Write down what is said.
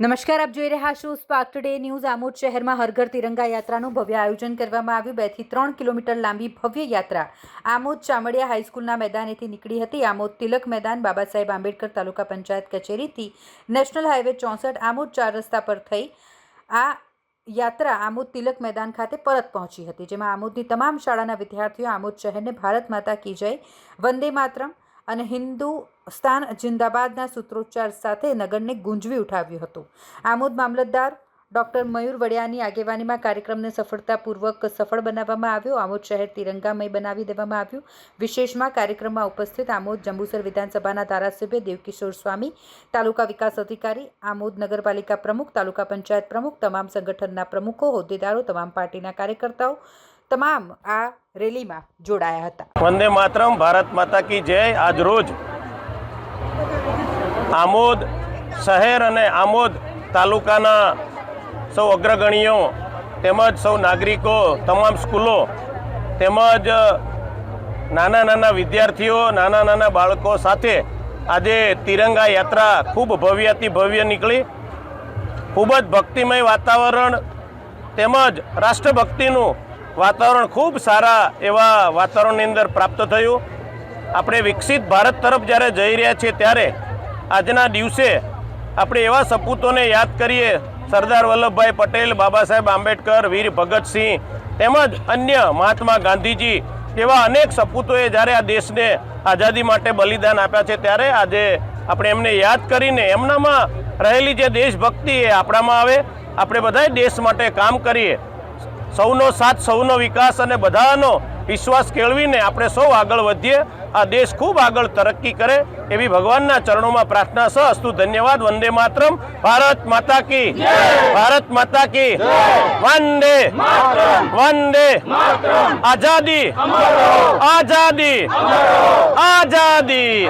નમસ્કાર, આપ જોઈ રહ્યા છો સ્પાર્ક ટુડે ન્યૂઝ। આમોદ શહેરમાં હર ઘર તિરંગા યાત્રાનું ભવ્ય આયોજન કરવામાં આવ્યું। 2 થી 3 કિલોમીટર લાંબી ભવ્ય યાત્રા આમોદ ચામડિયા હાઈસ્કૂલના મેદાનેથી નીકળી હતી। આમોદ તિલક મેદાન, બાબા સાહેબ આંબેડકર તાલુકા પંચાયત કચેરીથી નેશનલ હાઈવે 64 આમોદ 4 રસ્તા પર થઈ આ યાત્રા આમોદ તિલક મેદાન ખાતે પરત પહોંચી હતી, જેમાં આમોદની તમામ શાળાના વિદ્યાર્થીઓ આમોદ શહેરને ભારત માતા કી જય, વંદે માતરમ અને હિન્દુસ્તાન જિંદાબાદના સૂત્રોચ્ચાર સાથે નગરને ગુંજવી ઉઠાવ્યું હતું। આમોદ મામલતદાર ડૉક્ટર મયુર વડિયાની આગેવાનીમાં કાર્યક્રમને સફળતાપૂર્વક સફળ બનાવવામાં આવ્યો। આમોદ શહેર તિરંગામય બનાવી દેવામાં આવ્યું। વિશેષમાં કાર્યક્રમમાં ઉપસ્થિત આમોદ જંબુસર વિધાનસભાના ધારાસભ્ય દેવકિશોર સ્વામી, તાલુકા વિકાસ અધિકારી, આમોદ નગરપાલિકા પ્રમુખ, તાલુકા પંચાયત પ્રમુખ, તમામ સંગઠનના પ્રમુખો, હોદ્દેદારો, તમામ પાર્ટીના કાર્યકર્તાઓ તમામ આ રેલીમાં જોડાયા હતા। વંદે માતરમ, ભારત માતા કી જય। આજ રોજ આમોદ શહેર અને આમોદ તાલુકાના સૌ અગ્રગણીઓ તેમજ સૌ નાગરિકો, તમામ સ્કૂલો તેમજ નાના વિદ્યાર્થીઓ, નાના બાળકો સાથે આજે તિરંગા યાત્રા ખૂબ ભવ્યથી ભવ્ય નીકળી। ખૂબ જ ભક્તિમય વાતાવરણ તેમજ રાષ્ટ્રભક્તિનું વાતાવરણ ખૂબ સારા એવા વાતાવરણની અંદર પ્રાપ્ત થયું। આપણે વિકસિત ભારત તરફ જ્યારે જઈ રહ્યા છીએ ત્યારે આજના દિવસે આપણે એવા સપૂતોને યાદ કરીએ, સરદાર વલ્લભભાઈ પટેલ, બાબા સાહેબ આંબેડકર, વીર ભગતસિંહ તેમજ અન્ય મહાત્મા ગાંધીજી એવા અનેક સપૂતોએ જ્યારે આ દેશને આઝાદી માટે બલિદાન આપ્યા છે, ત્યારે આજે આપણે એમને યાદ કરીને એમનામાં રહેલી જે દેશભક્તિ એ આપણામાં આવે, આપણે બધાએ દેશ માટે કામ કરીએ। સૌનો સાથ, સૌનો વિકાસ અને બધાનો વિશ્વાસ કેળવીને આપણે સૌ આગળ વધીએ, આ દેશ ખૂબ આગળ તરક્કી કરે એવી ભગવાનના ચરણોમાં પ્રાર્થના છે। અસ્તુ, ધન્યવાદ। વંદે માતરમ, ભારત માતા કી જય, ભારત માતા કી જય, વંદે માતરમ, વંદે માતરમ। આઝાદી, આઝાદી, આઝાદી।